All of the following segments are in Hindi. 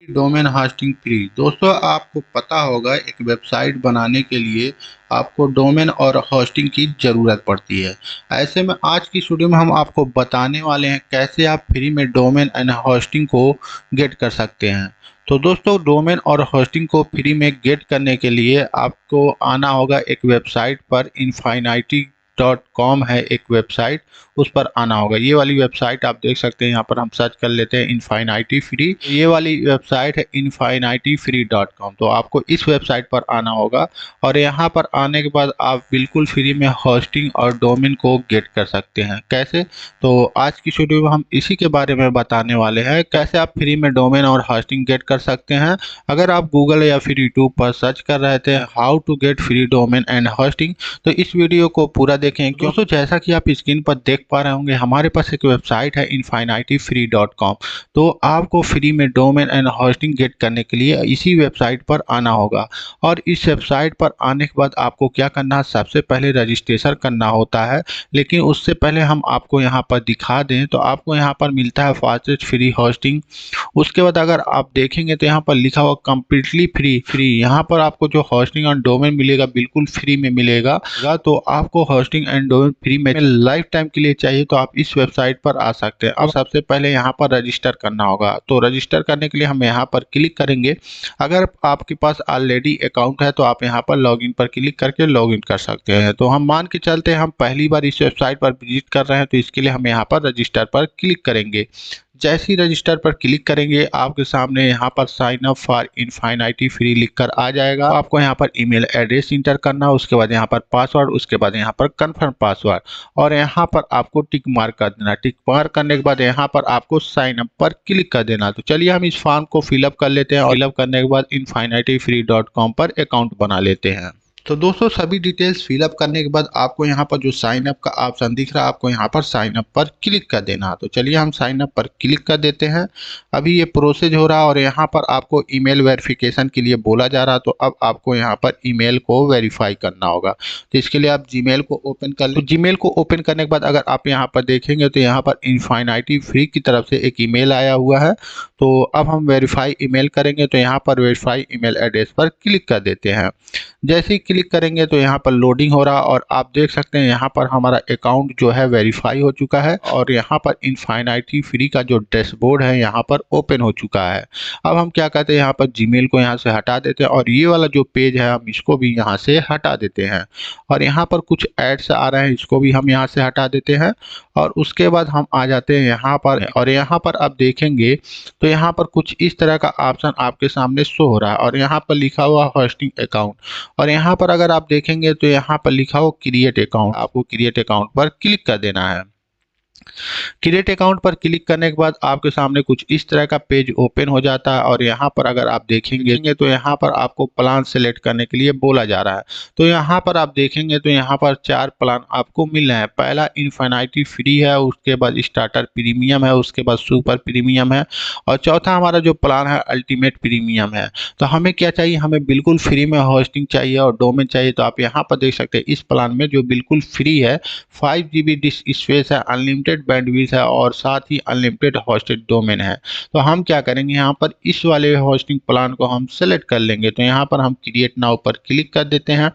Domain hosting free. दोस्तों, आपको पता होगा एक वेबसाइट बनाने के लिए आपको डोमेन और होस्टिंग की ज़रूरत पड़ती है। ऐसे में आज की वीडियो में हम आपको बताने वाले हैं कैसे आप फ्री में डोमेन एंड होस्टिंग को गेट कर सकते हैं। तो दोस्तों, डोमेन और होस्टिंग को फ्री में गेट करने के लिए आपको आना होगा एक वेबसाइट पर। infinity.com है एक वेबसाइट, उस पर आना होगा। ये वाली वेबसाइट आप देख सकते हैं, यहाँ पर हम सर्च कर लेते हैं इनफाइनाइटी फ्री। ये वाली वेबसाइट है infinityfree.com। तो आपको इस वेबसाइट पर आना होगा और यहाँ पर आने के बाद आप बिल्कुल फ्री में होस्टिंग और डोमेन को गेट कर सकते हैं। कैसे? तो आज की वीडियो में हम इसी के बारे में बताने वाले हैं, कैसे आप फ्री में डोमेन और होस्टिंग गेट कर सकते हैं। अगर आप गूगल या फिर यूट्यूब पर सर्च कर रहे थे how to get free domain and hosting, तो इस वीडियो को पूरा देखें। दोस्तों, जैसा कि आप स्क्रीन पर देख पा रहे होंगे, हमारे पास एक वेबसाइट है infinityfree.com। तो आपको फ्री में डोमेन एंड होस्टिंग गेट करने के लिए इसी वेबसाइट पर आना होगा। और इस वेबसाइट पर आने के बाद आपको क्या करना है, सबसे पहले रजिस्ट्रेशन करना होता है। लेकिन उससे पहले हम आपको यहाँ पर दिखा दें तो आपको यहाँ पर मिलता है फास्टेस्ट फ्री होस्टिंग। उसके बाद अगर आप देखेंगे तो यहाँ पर लिखा हुआ कम्प्लीटली फ्री। यहाँ पर आपको जो होस्टिंग और डोमेन मिलेगा बिल्कुल फ्री में मिलेगा। तो आपको होस्टिंग एंड डोमेन फ्री में लाइफ टाइम के लिए चाहिए तो आप इस वेबसाइट पर आ सकते हैं। अब सबसे पहले यहाँ पर रजिस्टर करना होगा। तो रजिस्टर करने के लिए हम यहाँ पर क्लिक करेंगे। अगर आपके पास ऑलरेडी अकाउंट है तो आप यहाँ पर लॉगिन पर क्लिक करके लॉगिन कर सकते हैं। तो हम मान के चलते हैं हम पहली बार इस वेबसाइट पर विजिट कर रहे हैं, तो इसके लिए हम यहाँ पर रजिस्टर पर क्लिक करेंगे। जैसे ही रजिस्टर पर क्लिक करेंगे आपके सामने यहाँ पर साइन अप फॉर इनफाइनाइटी फ्री लिखकर आ जाएगा। आपको यहाँ पर ईमेल एड्रेस इंटर करना, उसके बाद यहाँ पर पासवर्ड, उसके बाद यहाँ पर कंफर्म पासवर्ड और यहाँ पर आपको टिक मार्क कर देना। टिक मार्क करने के बाद यहाँ पर आपको साइन अप पर क्लिक कर देना। तो चलिए हम इस फॉर्म को फिलअप कर लेते हैं और फिलअप करने के बाद infinityfree.com पर अकाउंट बना लेते हैं। तो दोस्तों, सभी डिटेल्स फिलअप करने के बाद आपको यहाँ पर जो साइन अप का ऑप्शन दिख रहा है, आपको यहाँ पर साइन अप पर क्लिक कर देना। तो चलिए हम साइन अप पर क्लिक कर देते हैं। अभी ये प्रोसेस हो रहा है और यहाँ पर आपको ईमेल वेरिफिकेशन के लिए बोला जा रहा है। तो अब आपको यहाँ पर ईमेल को वेरीफाई करना होगा। तो इसके लिए आप जीमेल को ओपन कर लें। तो जीमेल को ओपन करने के बाद अगर आप यहाँ पर देखेंगे तो यहाँ पर इनफाइनाइटी फ्री की तरफ से एक ईमेल आया हुआ है। तो अब हम वेरीफाई ईमेल करेंगे, तो यहाँ पर वेरीफाई ईमेल एड्रेस पर क्लिक कर देते हैं। जैसे ही क्लिक करेंगे तो यहाँ पर लोडिंग हो रहा और आप देख सकते हैं यहाँ पर हमारा अकाउंट जो है वेरीफाई हो चुका है और यहाँ पर इनफाइनाइटी फ्री का जो डैशबोर्ड है यहाँ पर ओपन हो चुका है। अब हम क्या कहते हैं, यहाँ पर जीमेल को यहाँ से हटा देते हैं और ये वाला जो पेज है हम इसको भी यहाँ से हटा देते हैं। और यहाँ पर कुछ एड्स आ रहे हैं, इसको भी हम यहाँ से हटा देते हैं। और उसके बाद हम आ जाते हैं यहाँ पर और यहाँ पर आप देखेंगे तो यहाँ पर कुछ इस तरह का ऑप्शन आपके सामने शो हो रहा है और यहाँ पर लिखा हुआ होस्टिंग अकाउंट। और यहाँ पर अगर आप देखेंगे तो यहाँ पर लिखा हो क्रिएट अकाउंट, आपको क्रिएट अकाउंट पर क्लिक कर देना है। क्रिएट अकाउंट पर क्लिक करने के बाद आपके सामने कुछ इस तरह का पेज ओपन हो जाता है और यहाँ पर अगर आप देखेंगे तो यहाँ पर आपको प्लान सेलेक्ट करने के लिए बोला जा रहा है। तो यहाँ पर आप देखेंगे तो यहाँ पर 4 प्लान आपको मिल रहे हैं। पहला इनफिनिटी फ्री है, उसके बाद स्टार्टर प्रीमियम है, उसके बाद सुपर प्रीमियम है और चौथा हमारा जो प्लान है अल्टीमेट प्रीमियम है। तो हमें क्या चाहिए, हमें बिल्कुल फ्री में होस्टिंग चाहिए और डोमेन चाहिए। तो आप यहाँ पर देख सकते हैं इस प्लान में जो बिल्कुल फ्री है 5 GB डिस्क स्पेस है, अनलिमिटेड बैंडविड्थ है और साथ ही अनलिमिटेड होस्टेड डोमेन है। तो हम क्या करेंगे, यहाँ पर इस वाले होस्टिंग प्लान को हम सेलेक्ट कर लेंगे। तो यहाँ पर हम क्रिएट नाउ पर क्लिक कर देते हैं।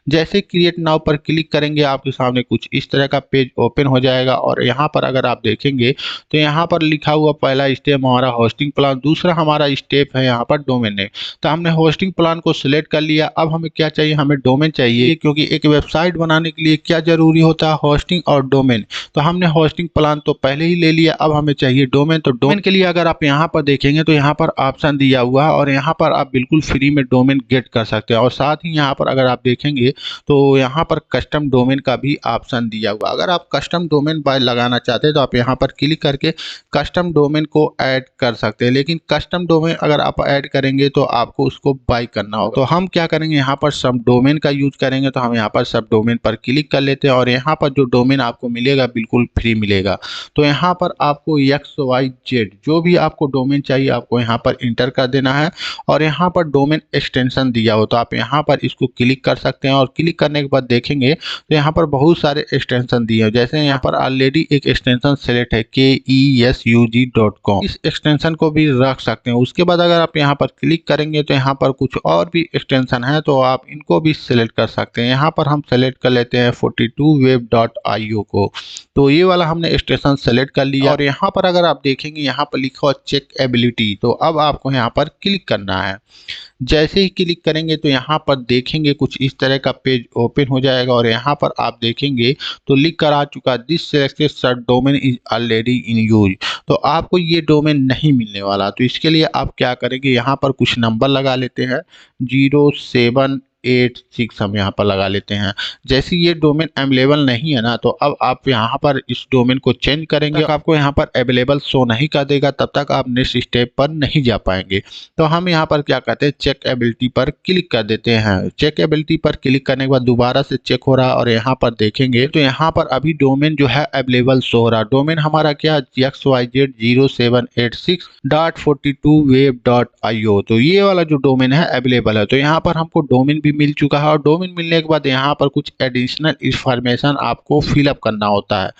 जैसे क्रिएट नाउ पर क्लिक करेंगे आपके सामने कुछ इस तरह का पेज ओपन हो जाएगा और यहाँ पर अगर आप देखेंगे तो यहाँ पर लिखा हुआ पहला स्टेप हमारा होस्टिंग प्लान, दूसरा हमारा स्टेप है यहाँ पर डोमेन नेम। तो हमने होस्टिंग प्लान को सिलेक्ट कर लिया। अब हमें क्या चाहिए, हमें डोमेन चाहिए, क्योंकि एक वेबसाइट बनाने के लिए क्या जरूरी होता है, होस्टिंग और डोमेन। तो हमने होस्टिंग प्लान तो पहले ही ले लिया, अब हमें चाहिए डोमेन। तो डोमेन के लिए अगर आप यहाँ पर देखेंगे तो यहाँ पर ऑप्शन दिया हुआ है और यहाँ पर आप बिल्कुल फ्री में डोमेन गेट कर सकते हैं। और साथ ही यहाँ पर अगर आप देखेंगे तो यहाँ पर कस्टम डोमेन का भी ऑप्शन दिया हुआ। अगर आप कस्टम डोमेन बाय लगाना चाहते हैं तो आप यहाँ पर क्लिक करके कस्टम डोमेन को ऐड कर सकते हैं। लेकिन कस्टम डोमेन अगर आप ऐड करेंगे तो आपको उसको बाय करना होगा। तो हम क्या करेंगे, यहाँ पर सब डोमेन का यूज करेंगे। तो हम यहाँ पर सब डोमेन पर क्लिक कर लेते हैं और यहाँ पर जो डोमेन आपको मिलेगा बिल्कुल फ्री मिलेगा। तो यहाँ पर आपको XYZ जो भी आपको डोमेन चाहिए आपको यहाँ पर इंटर कर देना है और यहाँ पर डोमेन एक्सटेंशन दिया हो तो आप यहाँ पर इसको क्लिक कर सकते हैं और क्लिक करने के बाद देखेंगे तो यहाँ पर बहुत सारे एक्सटेंशन दिए हैं। जैसे यहाँ पर ऑलरेडी एक एक्सटेंशन सेलेक्ट है KESUG.com, इस एक्सटेंशन को भी रख सकते हैं। उसके बाद अगर आप यहाँ पर क्लिक करेंगे तो यहाँ पर कुछ और भी एक्सटेंशन है तो आप इनको भी सिलेक्ट कर सकते हैं। यहाँ पर हम सेलेक्ट कर लेते हैं 42web.io को। तो ये वाला हमने एक्सटेंशन सेलेक्ट कर लिया और यहाँ पर अगर आप देखेंगे यहाँ पर लिखा हुआ चेक एबिलिटी, तो अब आपको यहाँ पर क्लिक करना है। जैसे ही क्लिक करेंगे तो यहाँ पर देखेंगे कुछ इस तरह का पेज ओपन हो जाएगा और यहाँ पर आप देखेंगे तो लिख कर आ चुका this selected search domain is already in use. तो आपको ये डोमेन नहीं मिलने वाला। तो इसके लिए आप क्या करेंगे, यहाँ पर कुछ नंबर लगा लेते हैं 0786 हम यहाँ पर लगा लेते हैं। जैसे ये डोमेन अवेलेबल नहीं है ना तो अब आप यहाँ पर इस डोमेन को चेंज करेंगे, आपको यहाँ पर अवेलेबल शो नहीं कर देगा, तब तक आप नेक्स्ट स्टेप पर नहीं जा पाएंगे। तो हम यहाँ पर क्या करते हैं, चेक एबिलिटी पर क्लिक कर देते हैं। चेक एबिलिटी पर क्लिक करने के बाद दोबारा से चेक हो रहा है और यहाँ पर देखेंगे तो यहाँ पर अभी डोमेन जो है अवेलेबल शो हो रहा है। डोमेन हमारा क्या XYZ0786.42web.io, तो ये वाला जो डोमेन है अवेलेबल है। तो यहाँ पर हमको डोमेन भी मिल चुका है और डोमेन मिलने के बाद यहाँ पर कुछ एडिशनल इंफॉर्मेशन आपको फिलअप करना होता है।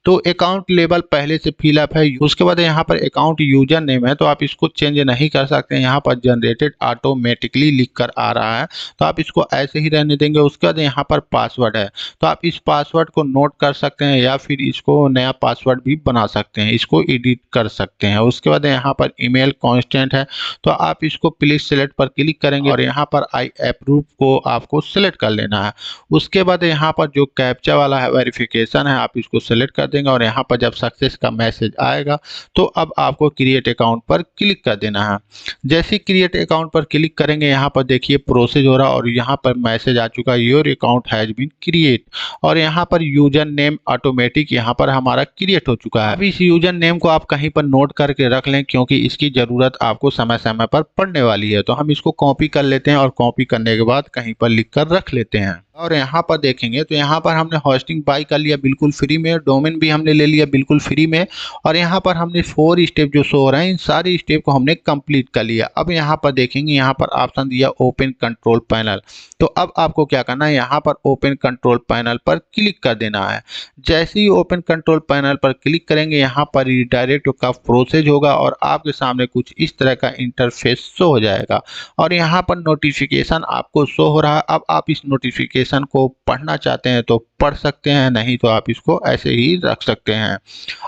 तो अकाउंट लेवल पहले से फिलअप है। उसके बाद यहाँ पर अकाउंट यूजर नेम है तो आप इसको चेंज नहीं कर सकते हैं। यहाँ पर जनरेटेड ऑटोमेटिकली लिख कर आ रहा है तो आप इसको ऐसे ही रहने देंगे। उसके बाद यहाँ पर पासवर्ड है तो आप इस पासवर्ड को नोट कर सकते हैं या फिर इसको नया पासवर्ड भी बना सकते हैं, इसको एडिट कर सकते हैं। उसके बाद यहाँ पर ईमेल कांस्टेंट है तो आप इसको प्लीज सेलेक्ट पर क्लिक करेंगे और यहाँ पर आई अप्रूव को आपको सेलेक्ट कर लेना है। उसके बाद यहाँ पर जो कैप्चा वाला है वेरिफिकेशन है आप इसको सेलेक्ट कर देंगे और यहाँ पर जब सक्सेस का मैसेज आएगा तो अब आपको क्रिएट अकाउंट पर क्लिक कर देना है। जैसे क्रिएट अकाउंट पर क्लिक करेंगे यहाँ पर देखिए प्रोसेस हो रहा और यहाँ पर मैसेज आ चुका your account has been create और यहाँ पर यूजर नेम ऑटोमेटिक यहाँ पर हमारा क्रिएट हो चुका है। अब इस यूजर नेम को आप कहीं पर नोट करके रख लें क्योंकि इसकी जरूरत आपको समय समय पर पड़ने वाली है। तो हम इसको कॉपी कर लेते हैं और कॉपी करने के बाद कहीं पर लिख कर रख लेते हैं। और यहाँ पर देखेंगे तो यहाँ पर हमने होस्टिंग बाय कर लिया बिल्कुल फ्री में, डोमेन भी हमने ले लिया बिल्कुल फ्री में और यहाँ पर हमने 4 स्टेप जो शो हो रहे हैं इन सारे स्टेप को हमने कंप्लीट कर लिया। अब यहाँ पर देखेंगे यहाँ पर ऑप्शन दिया ओपन कंट्रोल पैनल, तो अब आपको क्या करना है, यहाँ पर ओपन कंट्रोल पैनल पर क्लिक कर देना है। जैसे ही ओपन कंट्रोल पैनल पर क्लिक करेंगे यहाँ पर रिडायरेक्ट का प्रोसेस होगा और आपके सामने कुछ इस तरह का इंटरफेस शो हो जाएगा और यहाँ पर नोटिफिकेशन आपको शो हो रहा है। अब आप इस नोटिफिकेशन को पढ़ना चाहते हैं तो पढ़ सकते हैं, नहीं तो आप इसको ऐसे ही रख सकते हैं।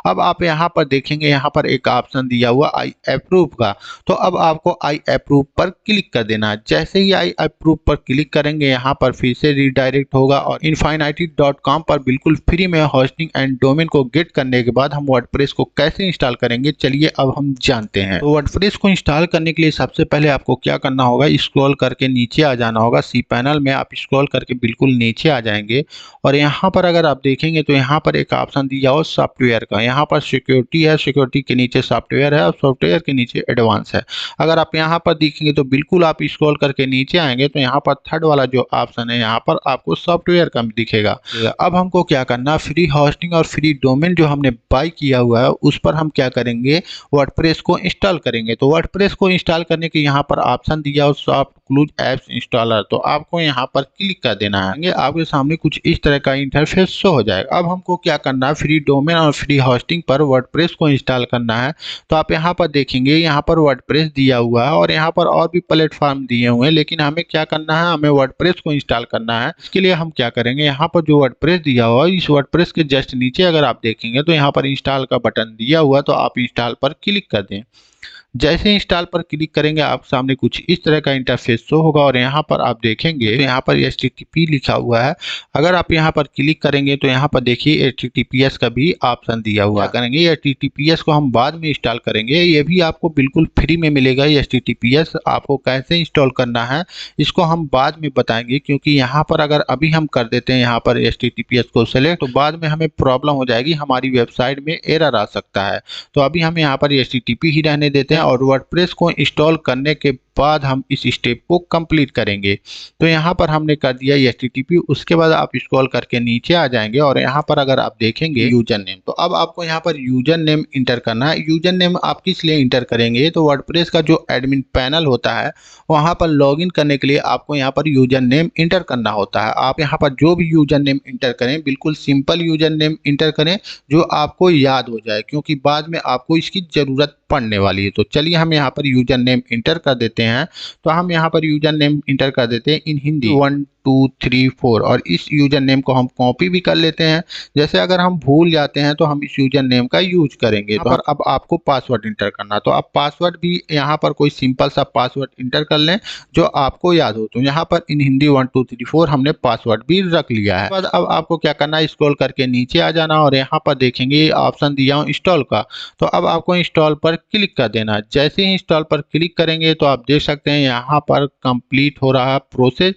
अब आप यहाँ पर देखेंगे यहाँ पर एक ऑप्शन दिया हुआ आई अप्रूव का, तो अब आपको आई अप्रूव पर क्लिक कर देना है। जैसे ही आई अप्रूव पर क्लिक करेंगे यहाँ पर फिर से रिडायरेक्ट होगा और infinity.com पर बिल्कुल फ्री में होस्टिंग एंड डोमेन को गेट करने के बाद हम वर्डप्रेस को कैसे इंस्टॉल करेंगे चलिए अब हम जानते हैं। तो वर्डप्रेस को इंस्टॉल करने के लिए सबसे पहले आपको क्या करना होगा, स्क्रॉल करके नीचे आ जाना होगा। सी पैनल में आप स्क्रॉल करके बिल्कुल नीचे आ जाएंगे और यहाँ पर अगर आप देखेंगे तो यहाँ पर एक ऑप्शन दिया हो सॉफ्टवेयर का, यहाँ पर सिक्योरिटी है, सिक्योरिटी के नीचे सॉफ्टवेयर है और सॉफ्टवेयर के नीचे एडवांस है। अगर आप यहाँ पर देखेंगे तो बिल्कुल आप स्क्रॉल करके नीचे आएंगे तो यहाँ पर थर्ड वाला जो ऑप्शन है यहाँ पर आपको सॉफ्टवेयर का दिखेगा। अब हमको क्या करना, फ्री होस्टिंग और फ्री डोमेन जो हमने बाय किया हुआ है उस पर हम क्या करेंगे, वर्डप्रेस को इंस्टॉल करेंगे। तो वर्डप्रेस को इंस्टॉल करने के यहाँ पर ऑप्शन दिया हो सॉफ्ट क्लूज एप्स इंस्टॉलर, तो आपको यहाँ पर क्लिक कर देना है। आपके सामने कुछ इस तरह का इंटरफेस शो हो जाएगा। अब हमको क्या करना है, फ्री डोमेन और फ्री होस्टिंग पर वर्डप्रेस को इंस्टॉल करना है। तो आप यहाँ पर देखेंगे यहाँ पर वर्डप्रेस दिया हुआ है और यहाँ पर और भी प्लेटफॉर्म दिए हुए हैं, लेकिन हमें क्या करना है, हमें वर्डप्रेस को इंस्टॉल करना है। इसके लिए हम क्या करेंगे, यहाँ पर जो वर्डप्रेस दिया हुआ है इस वर्डप्रेस के जस्ट नीचे अगर आप देखेंगे तो यहाँ पर इंस्टॉल का बटन दिया हुआ, तो आप इंस्टॉल पर क्लिक कर दें। जैसे इंस्टॉल पर क्लिक करेंगे आप सामने कुछ इस तरह का इंटरफेस शो होगा और यहाँ पर आप देखेंगे तो यहाँ पर HTTP लिखा हुआ है। अगर आप यहाँ पर क्लिक करेंगे तो यहाँ पर देखिए HTTPS का भी ऑप्शन दिया हुआ करेंगे। HTTPS को हम बाद में इंस्टॉल करेंगे, ये भी आपको बिल्कुल फ्री में मिलेगा। HTTPS आपको कैसे इंस्टॉल करना है इसको हम बाद में बताएंगे, क्योंकि यहाँ पर अगर अभी हम कर देते हैं यहाँ पर HTTPS को सेलेक्ट तो बाद में हमें प्रॉब्लम हो जाएगी, हमारी वेबसाइट में एरर आ सकता है। तो अभी हम यहाँ पर HTTP ही रहने देते हैं और वर्डप्रेस को इंस्टॉल करने के बाद हम इस स्टेप को कंप्लीट करेंगे। तो यहाँ पर हमने कर दिया HTTP। उसके बाद आप स्क्रॉल करके नीचे आ जाएंगे और यहाँ पर अगर आप देखेंगे यूजर नेम, तो अब आपको यहाँ पर यूजर नेम इंटर करना है। यूजर नेम आप किस लिए इंटर करेंगे, तो वर्डप्रेस का जो एडमिन पैनल होता है वहाँ पर लॉगिन करने के लिए आपको यहाँ पर यूजर नेम इंटर करना होता है। आप यहाँ पर जो भी यूजर नेम इंटर करें, बिल्कुल सिंपल यूजर नेम इंटर करें जो आपको याद हो जाए, क्योंकि बाद में आपको इसकी ज़रूरत पड़ने वाली है। तो चलिए हम यहाँ पर यूजर नेम इंटर कर देते हैं। तो हम यहाँ पर यूजर नेम इंटर कर देते हैं इन हिंदी 1 2 3 4 और इस यूजर नेम को हम कॉपी भी कर लेते हैं। जैसे अगर हम भूल जाते हैं तो हम इस यूजर नेम का यूज करेंगे। तो अब आपको पासवर्ड इंटर करना, तो आप पासवर्ड भी यहाँ पर कोई सिंपल सा पासवर्ड इंटर कर लें जो आपको याद हो। तो यहाँ पर इन हिंदी 1 2 3 4 हमने पासवर्ड भी रख लिया है। अब आपको क्या करना है, स्क्रॉल करके नीचे आ जाना और यहाँ पर देखेंगे ऑप्शन दिया हूँ इंस्टॉल का। तो अब आपको इंस्टॉल पर क्लिक कर देना। जैसे ही इंस्टॉल पर क्लिक करेंगे तो आप देख सकते हैं यहाँ पर कंप्लीट हो रहा है प्रोसेस।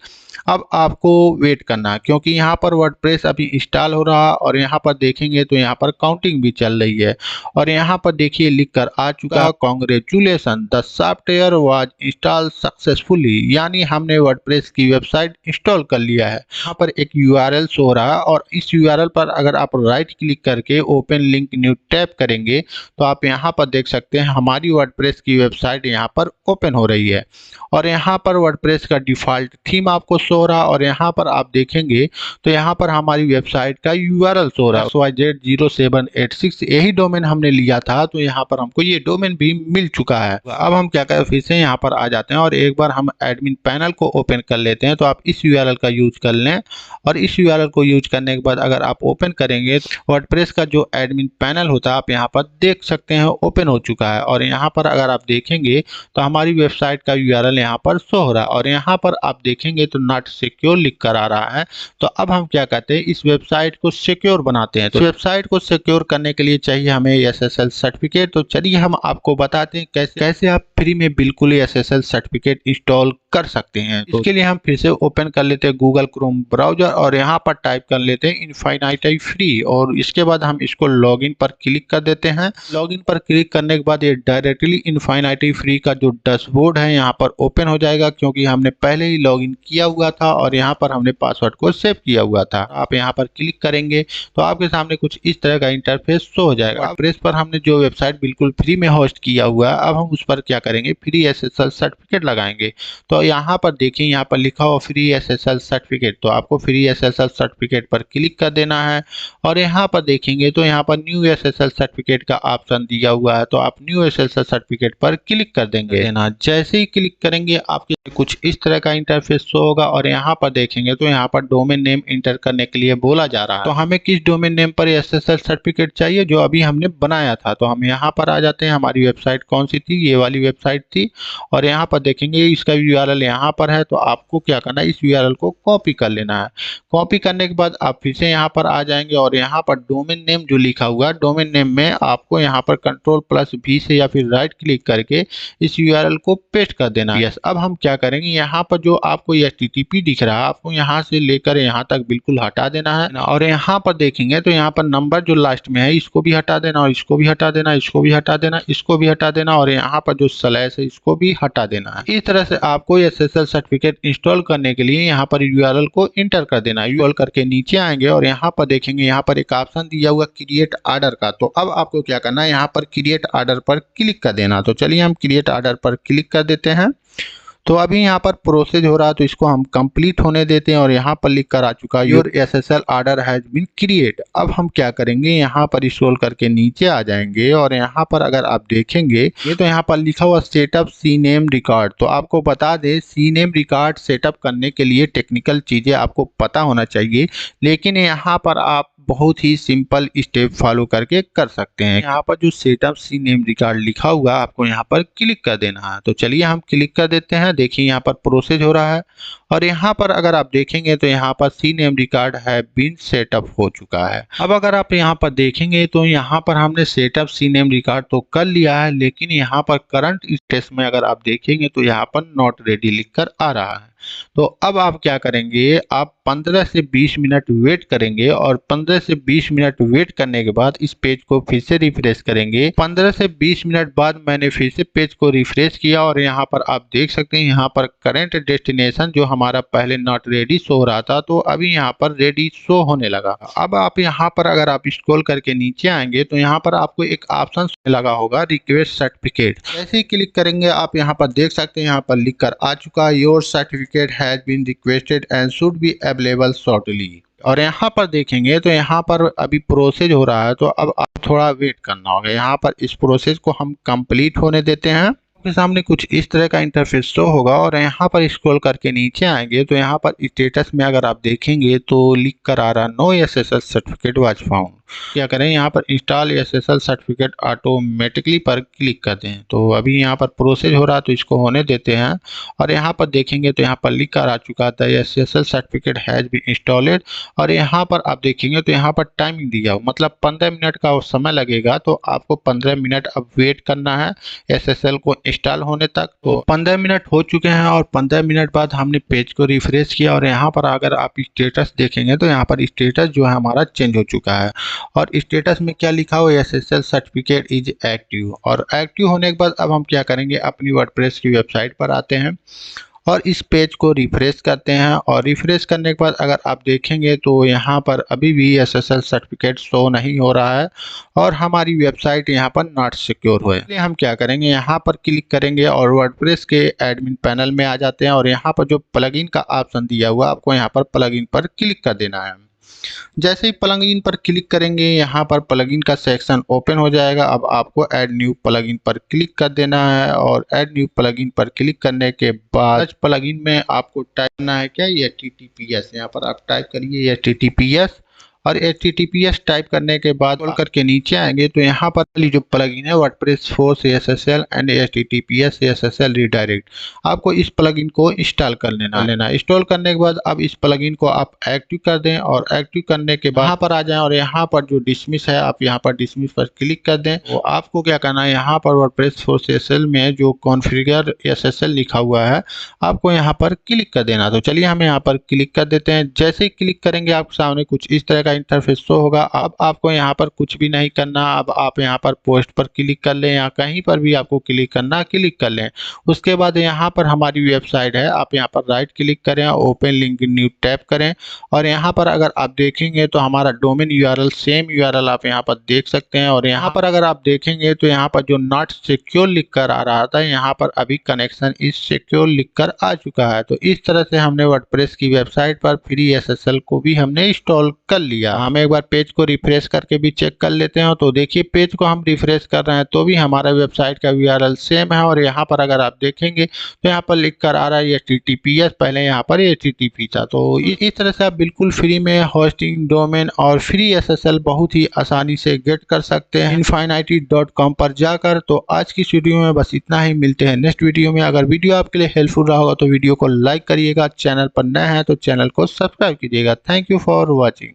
अब आपको वेट करना है क्योंकि यहाँ पर वर्डप्रेस अभी इंस्टॉल हो रहा है और यहाँ पर देखेंगे तो यहाँ पर काउंटिंग भी चल रही है और यहाँ पर देखिए लिख कर आ चुका है congratulation the software was install successfully, यानी हमने वर्डप्रेस की वेबसाइट इंस्टॉल कर लिया है। यहाँ पर एक URL शो हो रहा है और इस URL पर अगर आप राइट क्लिक करके ओपन लिंक न्यू टैप करेंगे तो आप यहाँ पर देख सकते हैं हमारी वर्डप्रेस की वेबसाइट यहाँ पर ओपन हो रही है और यहाँ पर वर्डप्रेस का डिफ़ॉल्ट थीम आपको शो हो रहा और यहाँ पर आप देखेंगे तो यहाँ पर हमारी वेबसाइट का URL शो रहा है XYZ0786। यही डोमेन हमने लिया था तो यहाँ पर हमको ये डोमेन भी मिल चुका है। अब हम क्या करें, फिर से यहाँ पर आ जाते हैं और एक बार हम एडमिन पैनल को ओपन कर लेते हैं। तो आप इस URL का यूज कर लें और इस URL को यूज करने के बाद अगर आप ओपन करेंगे तो वर्डप्रेस का जो एडमिन पैनल होता है आप यहाँ पर देख सकते हैं ओपन हो चुका है और यहाँ पर अगर आप देखेंगे तो हमारी वेबसाइट का URL यहाँ पर शो हो रहा है और यहाँ पर आप देखेंगे तो नॉट सिक्योर लिख कर आ रहा है। तो अब हम क्या कहते हैं, इस वेबसाइट को सिक्योर बनाते हैं। तो वेबसाइट को सिक्योर करने के लिए चाहिए हमें SSL सर्टिफिकेट। तो चलिए हम आपको बताते हैं कैसे आप फ्री में बिल्कुल SSL सर्टिफिकेट इंस्टॉल कर सकते हैं। तो इसके लिए हम फिर से ओपन कर लेते हैं गूगल क्रोम ब्राउजर और यहाँ पर टाइप कर लेते हैं इनफाइनाइट फ्री और इसके बाद हम इसको लॉगिन पर क्लिक कर देते हैं। लॉगिन पर क्लिक करने के बाद ये डायरेक्टली इनफाइनाइट फ्री का जो डैशबोर्ड है यहाँ पर ओपन हो जाएगा क्योंकि हमने पहले ही लॉगिन किया हुआ था और यहाँ पर हमने पासवर्ड को सेव किया हुआ था। आप यहाँ पर क्लिक करेंगे तो आपके सामने कुछ इस तरह का इंटरफेस शो हो जाएगा। वर्डप्रेस पर हमने जो वेबसाइट बिल्कुल फ्री में होस्ट किया हुआ है अब हम उस पर क्या करेंगे, फ्री SSL सर्टिफिकेट लगाएंगे। तो यहाँ पर देखिए यहाँ पर लिखा हुआ फ्री SSL सर्टिफिकेट, तो आपको फ्री SSL सर्टिफिकेट पर क्लिक कर देना है और यहाँ पर देखेंगे तो यहाँ पर न्यू SSL सर्टिफिकेट का ऑप्शन दिया हुआ है। तो आप न्यू SSL सर्टिफिकेट पर क्लिक कर देंगे ना। जैसे ही क्लिक करेंगे आपके कुछ इस तरह का इंटरफेस शो होगा और यहाँ पर देखेंगे तो यहाँ पर डोमेन नेम इंटर करने के लिए बोला जा रहा है। तो हमें किस डोमेन नेम पर SSL सर्टिफिकेट चाहिए जो अभी हमने बनाया था। तो हम यहाँ पर आ जाते हैं, हमारी वेबसाइट कौन सी थी, ये वाली वेबसाइट थी और यहाँ पर देखेंगे इसका URL यहाँ पर है। तो आपको क्या करना है, इस URL को कॉपी कर लेना है। कॉपी करने के बाद आप फिर से यहाँ पर आ जाएंगे और यहाँ पर डोमेन नेम जो लिखा हुआ है डोमेन नेम में आपको यहाँ पर Ctrl+V से या फिर राइट क्लिक करके इस URL को पेस्ट कर देना है। अब हम क्या करेंगे, यहाँ पर जो आपको HTTP दिख रहा है आपको यहाँ से लेकर यहाँ तक बिल्कुल हटा देना है और यहाँ पर देखेंगे तो यहाँ पर नंबर जो लास्ट में है इसको भी हटा देना और इसको भी हटा देना, इसको भी हटा देना, इसको भी हटा देना और यहाँ पर जो स्लैश है इसको भी हटा देना है। इस तरह से आपको SSL सर्टिफिकेट इंस्टॉल करने के लिए यहाँ पर URL को इंटर कर देना है। इंस्टॉल करके नीचे आएंगे और यहाँ पर देखेंगे यहाँ पर एक ऑप्शन दिया हुआ क्रिएट ऑर्डर का। तो अब आपको क्या करना है, यहाँ पर क्रिएट ऑर्डर पर क्लिक कर देना। तो चलिए हम क्रिएट ऑर्डर पर क्लिक कर देते हैं। तो अभी यहाँ पर प्रोसेस हो रहा है तो इसको हम कंप्लीट होने देते हैं और यहाँ पर लिख कर आ चुका है your SSL order has been create. अब हम क्या करेंगे, यहाँ पर स्क्रॉल करके नीचे आ जाएंगे और यहाँ पर अगर आप देखेंगे ये तो यहाँ पर लिखा हुआ सेटअप CNAME रिकॉर्ड। तो आपको बता दें CNAME रिकॉर्ड सेटअप करने के लिए टेक्निकल चीज़ें आपको पता होना चाहिए, लेकिन यहाँ पर आप बहुत ही सिंपल स्टेप फॉलो करके कर सकते हैं। यहाँ पर जो सेटअप CNAME रिकॉर्ड लिखा हुआ आपको यहाँ पर क्लिक कर देना है। तो चलिए हम क्लिक कर देते हैं। देखिए यहाँ पर प्रोसेस हो रहा है और यहाँ पर अगर आप देखेंगे तो यहाँ पर CNAME रिकॉर्ड है बीन सेटअप हो चुका है। अब अगर आप यहाँ पर देखेंगे तो यहाँ पर हमने सेटअप CNAME रिकॉर्ड तो कर लिया है, लेकिन यहाँ पर करंट स्टेटस में अगर आप देखेंगे तो यहाँ पर नॉट रेडी लिखकर आ रहा है। तो अब आप क्या करेंगे, आप 15 से 20 मिनट वेट करेंगे और 15 से 20 मिनट वेट करने के बाद इस पेज को फिर से रिफ्रेश करेंगे। 15 से 20 मिनट बाद मैंने फिर से पेज को रिफ्रेश किया और यहाँ पर आप देख सकते हैं यहाँ पर करंट डेस्टिनेशन जो हमारा पहले नॉट रेडी शो रहा था, तो अभी यहाँ पर रेडी शो होने लगा। अब आप यहाँ पर अगर आप स्क्रॉल करके नीचे आएंगे तो यहाँ पर आपको एक ऑप्शन लगा होगा रिक्वेस्ट सर्टिफिकेट। जैसे ही क्लिक करेंगे आप यहाँ पर देख सकते हैं यहाँ पर लिख कर आ चुका है your certificate has been requested and should be available shortly. और यहाँ पर देखेंगे तो यहाँ पर अभी प्रोसेस हो रहा है, तो अब आप थोड़ा वेट करना होगा। यहाँ पर इस प्रोसेस को हम कंप्लीट होने देते हैं। आपके सामने कुछ इस तरह का इंटरफेस शो होगा और यहाँ पर स्क्रॉल करके नीचे आएंगे तो यहाँ पर स्टेटस में अगर आप देखेंगे तो लिख कर आ रहा no SSL certificate was found. क्या करें, यहाँ पर इंस्टॉल एसएसएल सर्टिफिकेट ऑटोमेटिकली पर क्लिक कर दें। तो अभी यहाँ पर प्रोसेस हो रहा है तो इसको होने देते हैं। और यहाँ पर देखेंगे तो यहाँ पर लिख कर आ चुका था SSL certificate has been installed. और यहाँ पर आप देखेंगे तो यहाँ पर टाइमिंग दिया हो, मतलब 15 मिनट का समय लगेगा। तो आपको 15 मिनट अब वेट करना है एसएसएल को इंस्टॉल होने तक। तो 15 मिनट हो चुके हैं और 15 मिनट बाद हमने पेज को रिफ्रेश किया और यहाँ पर अगर आप स्टेटस देखेंगे तो यहाँ पर स्टेटस जो है हमारा चेंज हो चुका है। और स्टेटस में क्या लिखा हो, एसएसएल सर्टिफिकेट इज एक्टिव। और एक्टिव होने के बाद अब हम क्या करेंगे, अपनी वर्डप्रेस की वेबसाइट पर आते हैं और इस पेज को रिफ्रेश करते हैं। और रिफ्रेश करने के बाद अगर आप देखेंगे तो यहाँ पर अभी भी एसएसएल सर्टिफिकेट शो नहीं हो रहा है और हमारी वेबसाइट यहाँ पर नॉट सिक्योर है। इसलिए हम क्या करेंगे, यहाँ पर क्लिक करेंगे और वर्डप्रेस के एडमिन पैनल में आ जाते हैं और यहाँ पर जो प्लगइन का ऑप्शन दिया हुआ आपको यहाँ पर प्लगइन पर क्लिक कर देना है। जैसे ही प्लगइन पर क्लिक करेंगे यहाँ पर प्लगइन का सेक्शन ओपन हो जाएगा। अब आपको ऐड न्यू प्लगइन पर क्लिक कर देना है और ऐड न्यू प्लगइन पर क्लिक करने के बाद प्लगइन में आपको टाइप करना है क्या, HTTPS। यहाँ पर आप टाइप करिए HTTPS और HTTPS टाइप करने के बाद खोल करके नीचे आएंगे तो यहाँ पर जो प्लगइन है WordPress force SSL and HTTPS SSL redirect, आपको इस प्लगइन को इंस्टॉल कर लेना। इंस्टॉल करने के बाद अब इस प्लगइन को आप एक्टिव कर दें और एक्टिव करने के बाद यहाँ पर आ जाएं और यहाँ पर जो डिसमिस है आप यहाँ पर डिसमिस पर क्लिक कर दें। तो आपको क्या करना है, यहाँ पर वर्डप्रेस फोर्स SSL में जो कॉन्फ़िगर SSL लिखा हुआ है आपको यहाँ पर क्लिक कर देना। तो चलिए हम यहाँ पर क्लिक कर देते हैं। जैसे ही क्लिक करेंगे आपके सामने कुछ इस तरह का इंटरफेस शो होगा। अब आपको यहाँ पर कुछ भी नहीं करना। अब आप यहाँ पर पोस्ट पर क्लिक कर लें या कहीं पर भी आपको क्लिक करना क्लिक कर लें। उसके बाद यहाँ पर हमारी वेबसाइट है, आप यहाँ पर राइट क्लिक करें, ओपन लिंक न्यू टैप करें और यहाँ पर अगर आप देखेंगे तो हमारा डोमेन यूआरएल सेम यूआरएल आप यहाँ पर देख सकते हैं। और यहाँ पर अगर आप देखेंगे तो यहाँ पर जो नॉट सिक्योर लिख कर आ रहा था यहाँ पर अभी कनेक्शन इज सिक्योर लिख कर आ चुका है। तो इस तरह से हमने वर्डप्रेस की वेबसाइट पर फ्री SSL को भी हमने इंस्टॉल कर लिया। हम एक बार पेज को रिफ्रेश करके भी चेक कर लेते हैं। तो देखिए पेज को हम रिफ्रेश कर रहे हैं तो भी हमारा वेबसाइट का यूआरएल सेम है और यहाँ पर अगर आप देखेंगे तो यहाँ पर लिख कर आ रहा है HTTPS, पहले यहाँ पर HTTP था। तो इस तरह से आप बिल्कुल फ्री में होस्टिंग, डोमेन और फ्री SSL बहुत ही आसानी से गेट कर सकते हैं infinity.com पर जाकर। तो आज की वीडियो में बस इतना ही, मिलते हैं नेक्स्ट वीडियो में। अगर वीडियो आपके लिए हेल्पफुल रहा होगा तो वीडियो को लाइक करिएगा, चैनल पर नए हैं तो चैनल को सब्सक्राइब कीजिएगा। Thank you for watching.